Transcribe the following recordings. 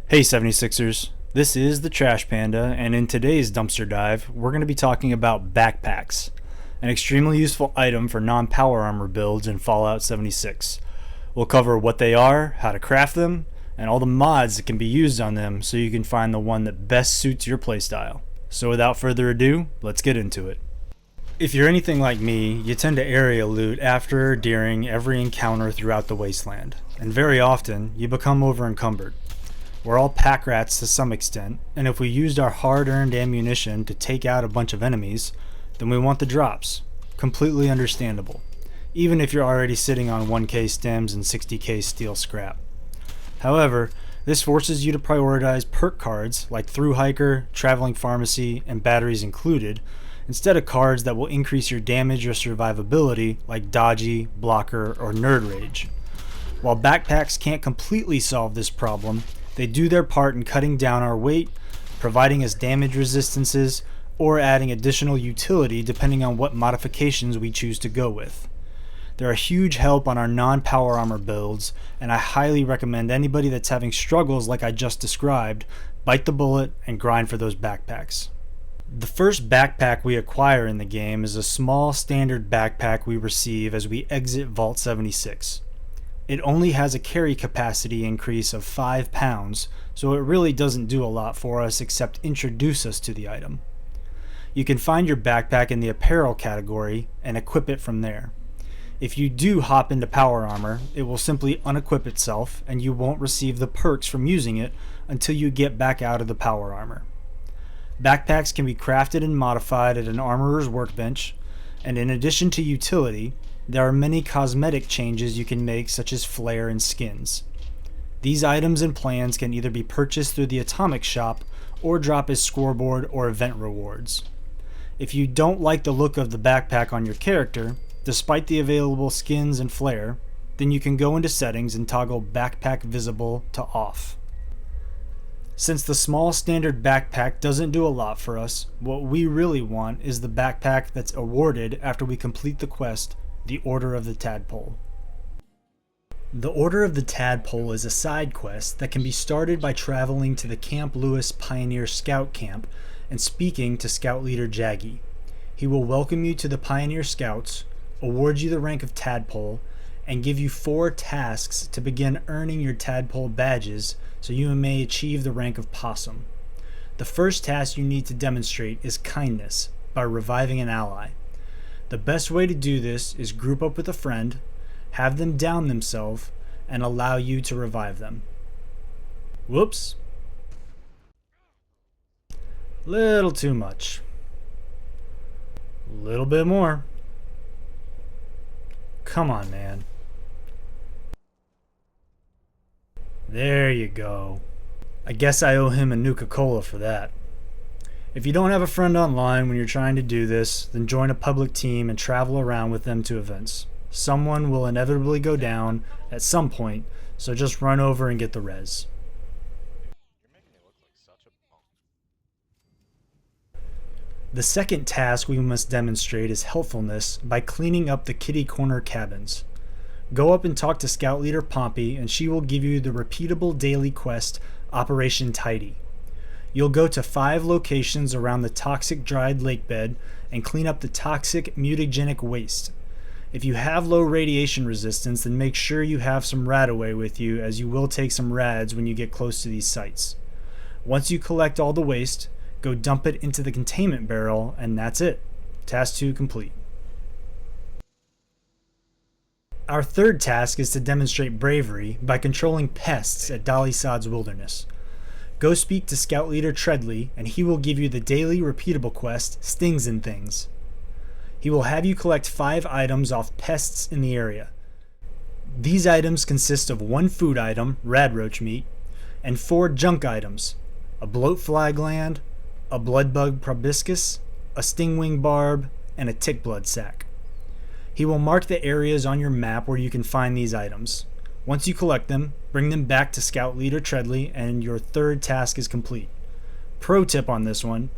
Hey 76ers, this is the Trash Panda, and in today's dumpster dive, we're going to be talking about backpacks, an extremely useful item for non-power armor builds in Fallout 76. We'll cover what they are, how to craft them, and all the mods that can be used on them so you can find the one that best suits your playstyle. So without further ado, let's get into it. If you're anything like me, you tend to area loot after or during every encounter throughout the wasteland, and very often, you become over-encumbered. We're all pack rats to some extent, and if we used our hard-earned ammunition to take out a bunch of enemies, then we want the drops. Completely understandable, even if you're already sitting on 1k stems and 60k steel scrap. However, this forces you to prioritize perk cards like Through Hiker, Traveling Pharmacy, and Batteries Included, instead of cards that will increase your damage or survivability like Dodgy, Blocker, or Nerd Rage. While backpacks can't completely solve this problem, they do their part in cutting down our weight, providing us damage resistances, or adding additional utility depending on what modifications we choose to go with. They're a huge help on our non-power armor builds, and I highly recommend anybody that's having struggles like I just described, bite the bullet and grind for those backpacks. The first backpack we acquire in the game is a small standard backpack we receive as we exit Vault 76. It only has a carry capacity increase of 5 pounds, so it really doesn't do a lot for us except introduce us to the item. You can find your backpack in the apparel category and equip it from there. If you do hop into power armor, it will simply unequip itself and you won't receive the perks from using it until you get back out of the power armor. Backpacks can be crafted and modified at an armorer's workbench, and in addition to utility, there are many cosmetic changes you can make, such as flare and skins. These items and plans can either be purchased through the Atomic Shop or drop as scoreboard or event rewards. If you don't like the look of the backpack on your character, despite the available skins and flare, then you can go into settings and toggle backpack visible to off. Since the small standard backpack doesn't do a lot for us, what we really want is the backpack that's awarded after we complete the quest, the Order of the Tadpole. The Order of the Tadpole is a side quest that can be started by traveling to the Camp Lewis Pioneer Scout Camp and speaking to Scout Leader Jaggy. He will welcome you to the Pioneer Scouts, award you the rank of Tadpole, and give you 4 tasks to begin earning your Tadpole badges so you may achieve the rank of Possum. The first task you need to demonstrate is kindness by reviving an ally. The best way to do this is group up with a friend, have them down themselves, and allow you to revive them. Whoops. Little too much. Little bit more. Come on, man. There you go. I guess I owe him a Nuka-Cola for that. If you don't have a friend online when you're trying to do this, then join a public team and travel around with them to events. Someone will inevitably go down at some point, so just run over and get the res. The second task we must demonstrate is helpfulness by cleaning up the kitty corner cabins. Go up and talk to Scout Leader Pompey and she will give you the repeatable daily quest, Operation Tidy. You'll go to 5 locations around the toxic dried lake bed and clean up the toxic mutagenic waste. If you have low radiation resistance, then make sure you have some Radaway with you, as you will take some rads when you get close to these sites. Once you collect all the waste, go dump it into the containment barrel, and that's it. Task 2 complete. Our third task is to demonstrate bravery by controlling pests at Dolly Sod's Wilderness. Go speak to Scout Leader Treadley, and he will give you the daily repeatable quest, Stings and Things. He will have you collect 5 items off pests in the area. These items consist of 1 food item, radroach meat, and 4 junk items, a bloatfly gland, a bloodbug proboscis, a stingwing barb, and a tick blood sac. He will mark the areas on your map where you can find these items. Once you collect them, bring them back to Scout Leader Treadley and your third task is complete. Pro tip on this one,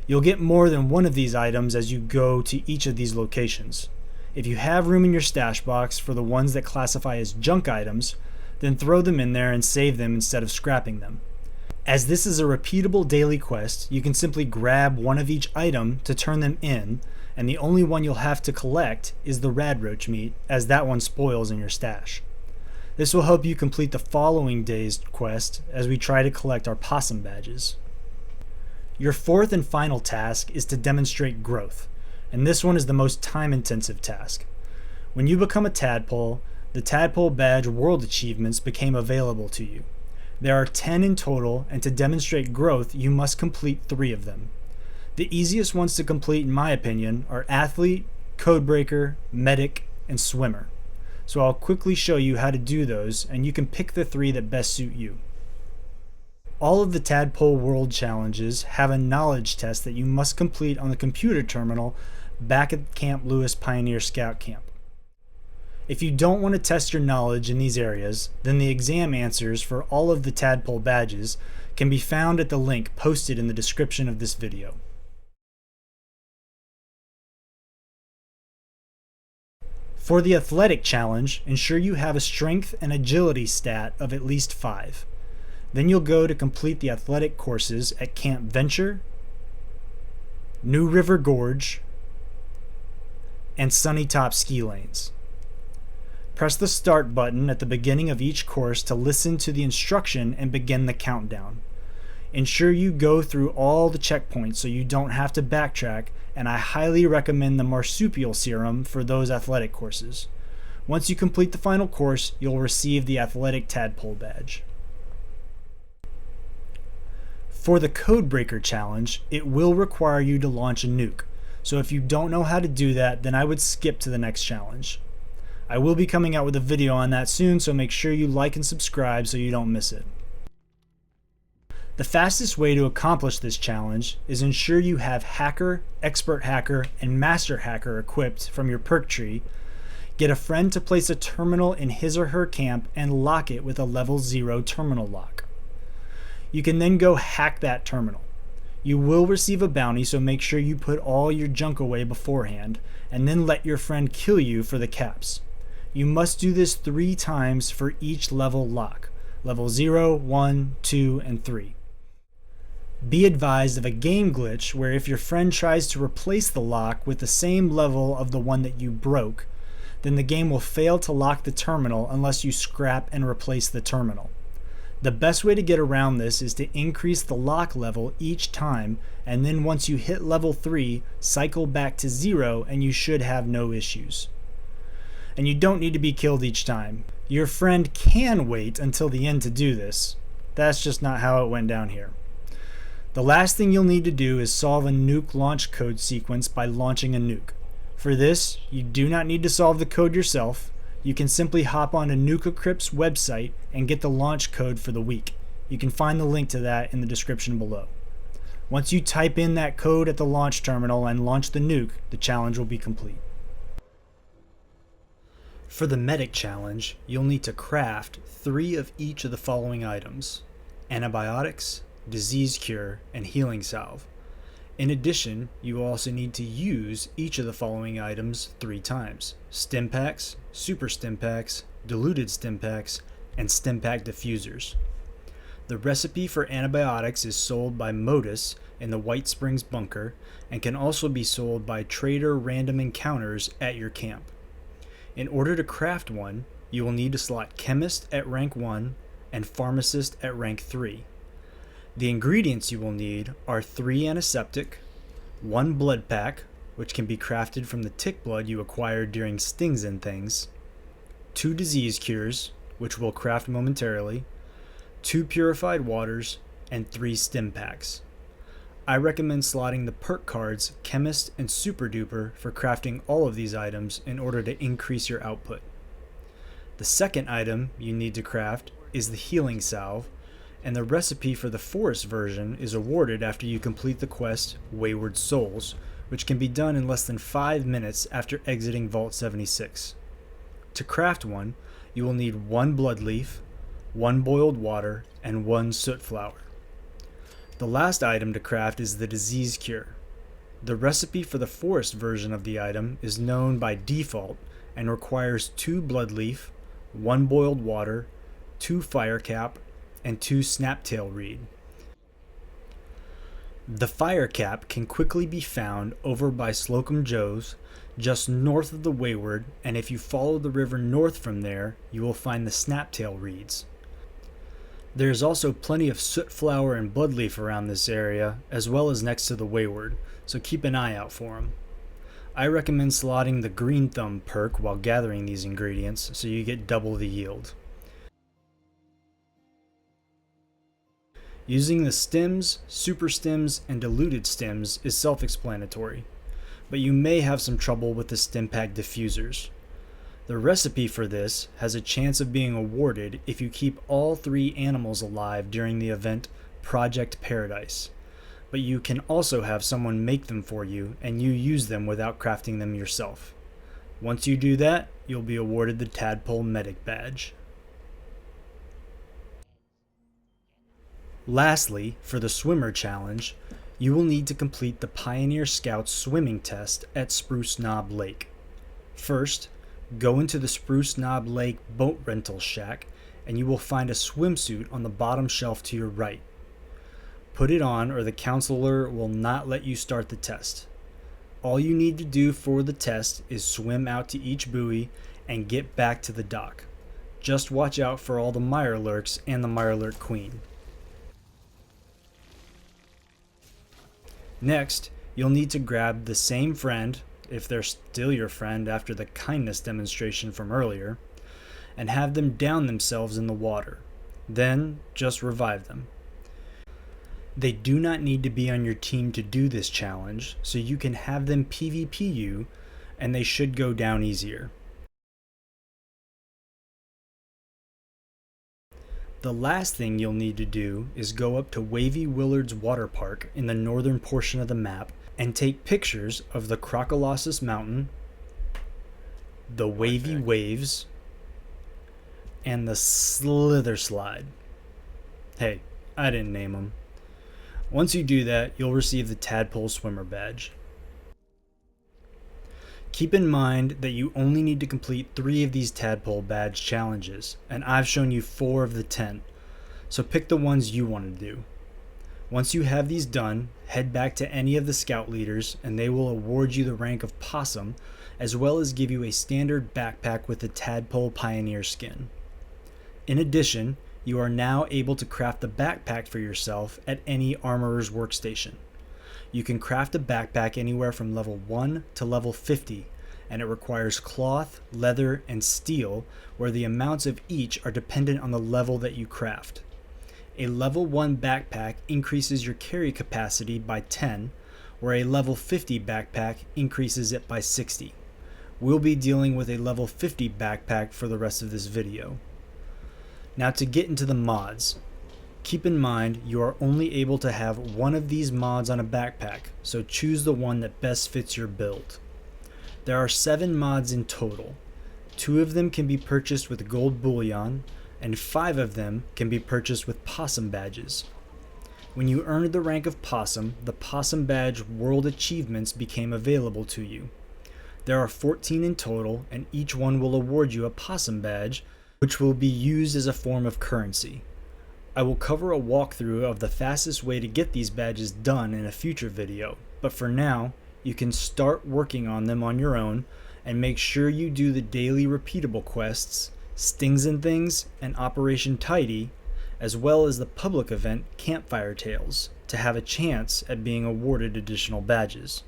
you'll get more than one of these items as you go to each of these locations. If you have room in your stash box for the ones that classify as junk items, then throw them in there and save them instead of scrapping them. As this is a repeatable daily quest, you can simply grab one of each item to turn them in, and the only one you'll have to collect is the radroach meat, as that one spoils in your stash. This will help you complete the following day's quest as we try to collect our Possum badges. Your fourth and final task is to demonstrate growth, and this one is the most time-intensive task. When you become a Tadpole, the Tadpole badge world achievements became available to you. There are 10 in total, and to demonstrate growth, you must complete 3 of them. The easiest ones to complete, in my opinion, are Athlete, Codebreaker, Medic, and Swimmer. So I'll quickly show you how to do those, and you can pick the 3 that best suit you. All of the Tadpole World Challenges have a knowledge test that you must complete on the computer terminal back at Camp Lewis Pioneer Scout Camp. If you don't want to test your knowledge in these areas, then the exam answers for all of the Tadpole badges can be found at the link posted in the description of this video. For the Athletic Challenge, ensure you have a Strength and Agility stat of at least 5. Then you'll go to complete the athletic courses at Camp Venture, New River Gorge, and Sunny Top Ski Lanes. Press the start button at the beginning of each course to listen to the instruction and begin the countdown. Ensure you go through all the checkpoints so you don't have to backtrack, and I highly recommend the marsupial serum for those athletic courses. Once you complete the final course, you'll receive the Athletic Tadpole badge. For the Codebreaker challenge, it will require you to launch a nuke, so if you don't know how to do that, then I would skip to the next challenge. I will be coming out with a video on that soon, so make sure you like and subscribe so you don't miss it. The fastest way to accomplish this challenge is ensure you have Hacker, Expert Hacker, and Master Hacker equipped from your perk tree. Get a friend to place a terminal in his or her camp and lock it with a level 0 terminal lock. You can then go hack that terminal. You will receive a bounty, so make sure you put all your junk away beforehand, and then let your friend kill you for the caps. You must do this 3 times for each level lock, level 0, 1, 2, and 3. Be advised of a game glitch where if your friend tries to replace the lock with the same level of the one that you broke, then the game will fail to lock the terminal unless you scrap and replace the terminal. The best way to get around this is to increase the lock level each time, and then once you hit level 3, cycle back to 0 and you should have no issues. And you don't need to be killed each time. Your friend can wait until the end to do this. That's just not how it went down here. The last thing you'll need to do is solve a nuke launch code sequence by launching a nuke. For this, you do not need to solve the code yourself. You can simply hop on a NukaCrypt's website and get the launch code for the week. You can find the link to that in the description below. Once you type in that code at the launch terminal and launch the nuke, the challenge will be complete. For the Medic challenge, you'll need to craft 3 of each of the following items: antibiotics, disease cure, and healing salve. In addition, you also need to use each of the following items 3 times: stim packs, super stim packs, diluted stim packs, and stim pack diffusers. The recipe for antibiotics is sold by Modus in the White Springs bunker and can also be sold by Trader Random Encounters at your camp. In order to craft one, you will need to slot Chemist at rank 1 and Pharmacist at rank 3. The ingredients you will need are 3 antiseptic, 1 blood pack, which can be crafted from the tick blood you acquired during stings and things, 2 disease cures, which we'll craft momentarily, 2 purified waters, and 3 stim packs. I recommend slotting the perk cards Chemist and Super Duper for crafting all of these items in order to increase your output. The second item you need to craft is the healing salve, and the recipe for the forest version is awarded after you complete the quest Wayward Souls, which can be done in less than 5 minutes after exiting Vault 76. To craft one, you will need 1 blood leaf, 1 boiled water, and 1 soot flower. The last item to craft is the disease cure. The recipe for the forest version of the item is known by default and requires 2 bloodleaf, 1 boiled water, 2 firecap, and 2 snaptail reed. The firecap can quickly be found over by Slocum Joe's, just north of the Wayward, and if you follow the river north from there, you will find the snaptail reeds. There is also plenty of soot flower and bloodleaf around this area, as well as next to the Wayward, so keep an eye out for them. I recommend slotting the green thumb perk while gathering these ingredients so you get double the yield. Using the stems, super stems, and diluted stems is self-explanatory, but you may have some trouble with the stem pack diffusers. The recipe for this has a chance of being awarded if you keep all 3 animals alive during the event Project Paradise, but you can also have someone make them for you and you use them without crafting them yourself. Once you do that, you'll be awarded the Tadpole Medic Badge. Lastly, for the Swimmer Challenge, you will need to complete the Pioneer Scout swimming test at Spruce Knob Lake. First, go into the Spruce Knob Lake boat rental shack and you will find a swimsuit on the bottom shelf to your right. Put it on or the counselor will not let you start the test. All you need to do for the test is swim out to each buoy and get back to the dock. Just watch out for all the Mirelurks and the Mirelurk Queen. Next, you'll need to grab the same friend, if they're still your friend after the kindness demonstration from earlier, and have them down themselves in the water. Then, just revive them. They do not need to be on your team to do this challenge, so you can have them PvP you, and they should go down easier. The last thing you'll need to do is go up to Wavy Willard's Water Park in the northern portion of the map and take pictures of the Crocolosus Mountain, the Wavy Waves, and the Slither Slide. Hey, I didn't name them. Once you do that, you'll receive the Tadpole Swimmer Badge. Keep in mind that you only need to complete 3 of these Tadpole Badge challenges, and I've shown you 4 of the 10, so pick the ones you want to do. Once you have these done, head back to any of the scout leaders and they will award you the rank of Possum, as well as give you a standard backpack with the Tadpole Pioneer skin. In addition, you are now able to craft the backpack for yourself at any armorer's workstation. You can craft a backpack anywhere from level 1 to level 50, and it requires cloth, leather, and steel, where the amounts of each are dependent on the level that you craft. A level 1 backpack increases your carry capacity by 10, where a level 50 backpack increases it by 60. We'll be dealing with a level 50 backpack for the rest of this video. Now to get into the mods. Keep in mind, you are only able to have one of these mods on a backpack, so choose the one that best fits your build. There are 7 mods in total. 2 of them can be purchased with gold bullion, and 5 of them can be purchased with Possum badges. When you earned the rank of Possum, the Possum badge world achievements became available to you. There are 14 in total, and each one will award you a Possum badge, which will be used as a form of currency. I will cover a walkthrough of the fastest way to get these badges done in a future video, but for now, you can start working on them on your own and make sure you do the daily repeatable quests, Stings and Things, and Operation Tidy, as well as the public event Campfire Tales, to have a chance at being awarded additional badges.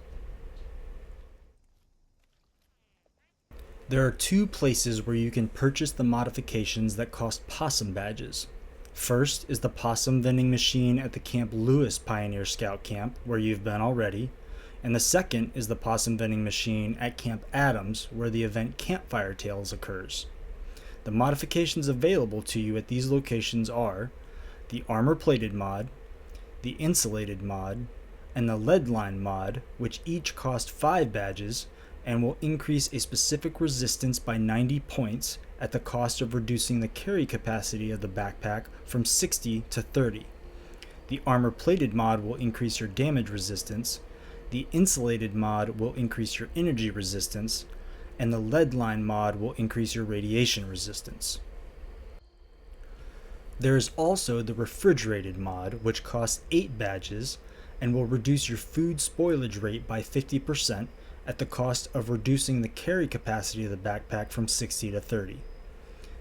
There are 2 places where you can purchase the modifications that cost Possum badges. First is the Possum vending machine at the Camp Lewis Pioneer Scout Camp, where you've been already, and the second is the Possum vending machine at Camp Adams, where the event Campfire Tales occurs. The modifications available to you at these locations are the Armor Plated mod, the Insulated mod, and the Lead Line mod, which each cost 5 badges and will increase a specific resistance by 90 points at the cost of reducing the carry capacity of the backpack from 60 to 30. The Armor Plated mod will increase your damage resistance. The insulated mod will increase your energy resistance, and the lead line mod will increase your radiation resistance. There is also the refrigerated mod, which costs 8 badges and will reduce your food spoilage rate by 50% at the cost of reducing the carry capacity of the backpack from 60 to 30.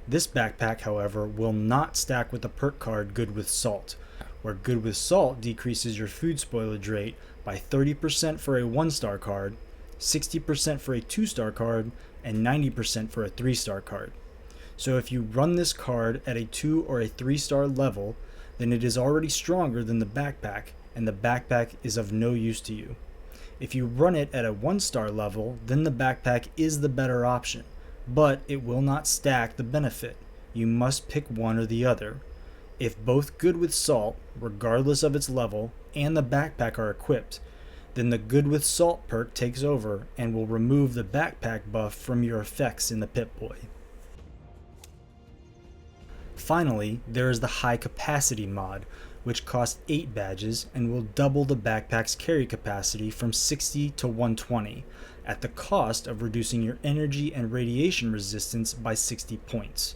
This backpack, however, will not stack with the perk card Good with Salt, where Good with Salt decreases your food spoilage rate by 30% for a 1-star card, 60% for a 2-star card, and 90% for a 3-star card. So if you run this card at a 2 or a 3-star level, then it is already stronger than the backpack, and the backpack is of no use to you. If you run it at a 1-star level, then the backpack is the better option, but it will not stack the benefit. You must pick one or the other. If both Good with Salt, regardless of its level, and the backpack are equipped, then the Good with Salt perk takes over and will remove the backpack buff from your effects in the Pip-Boy. Finally, there is the High Capacity mod, which costs 8 badges and will double the backpack's carry capacity from 60 to 120, at the cost of reducing your energy and radiation resistance by 60 points.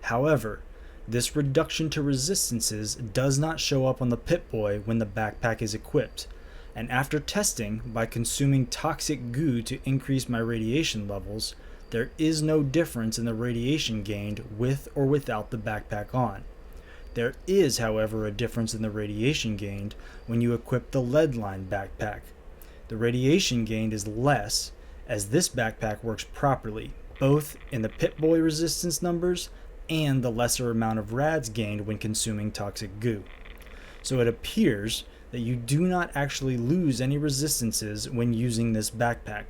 However, this reduction to resistances does not show up on the Pip-Boy when the backpack is equipped, and after testing by consuming toxic goo to increase my radiation levels, there is no difference in the radiation gained with or without the backpack on. There is, however, a difference in the radiation gained when you equip the lead line backpack. The radiation gained is less, as this backpack works properly, both in the Pip-Boy resistance numbers and the lesser amount of rads gained when consuming toxic goo. So it appears that you do not actually lose any resistances when using this backpack.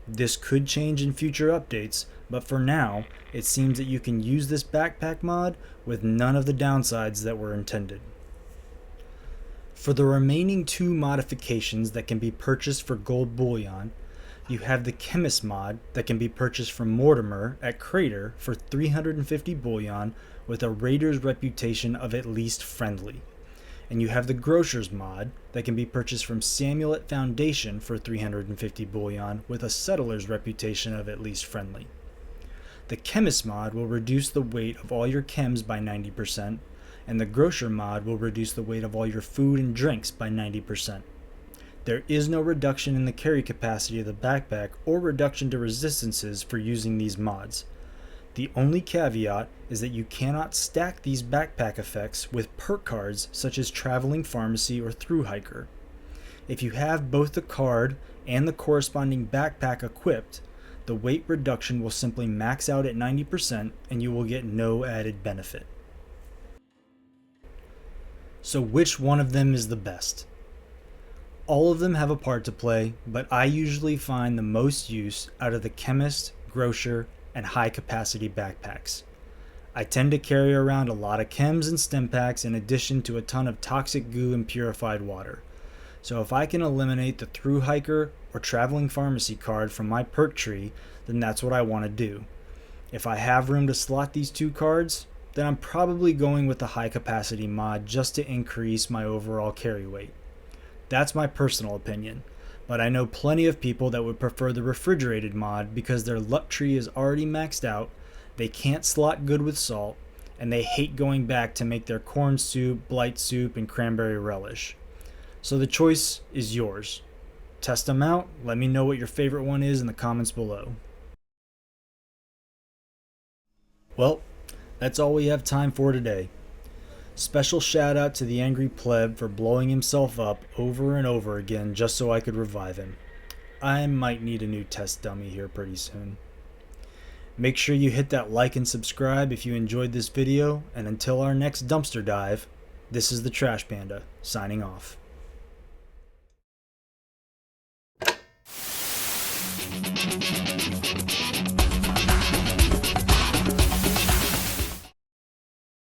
This could change in future updates, but for now, it seems that you can use this backpack mod with none of the downsides that were intended. For the remaining 2 modifications that can be purchased for gold bullion, you have the Chemist mod that can be purchased from Mortimer at Crater for 350 bullion with a Raider's reputation of at least friendly. And you have the Grocer's mod that can be purchased from Samuel at Foundation for 350 bullion with a Settler's reputation of at least friendly. The Chemist mod will reduce the weight of all your chems by 90%, and the Grocer mod will reduce the weight of all your food and drinks by 90%. There is no reduction in the carry capacity of the backpack or reduction to resistances for using these mods. The only caveat is that you cannot stack these backpack effects with perk cards such as Traveling Pharmacy or Through Hiker. If you have both the card and the corresponding backpack equipped, the weight reduction will simply max out at 90% and you will get no added benefit. So which one of them is the best? All of them have a part to play, but I usually find the most use out of the Chemist, Grocer, and high capacity backpacks. I tend to carry around a lot of chems and stim packs in addition to a ton of toxic goo and purified water. So if I can eliminate the Through Hiker or Traveling Pharmacy card from my perk tree, then that's what I want to do. If I have room to slot these 2 cards, then I'm probably going with the high capacity mod just to increase my overall carry weight. That's my personal opinion, but I know plenty of people that would prefer the refrigerated mod because their luck tree is already maxed out, they can't slot Good with Salt, and they hate going back to make their corn soup, blight soup, and cranberry relish. So the choice is yours. Test them out, let me know what your favorite one is in the comments below. Well, that's all we have time for today. Special shout out to the Angry Pleb for blowing himself up over and over again just so I could revive him. I might need a new test dummy here pretty soon. Make sure you hit that like and subscribe if you enjoyed this video, and until our next dumpster dive, this is the Trash Panda, signing off.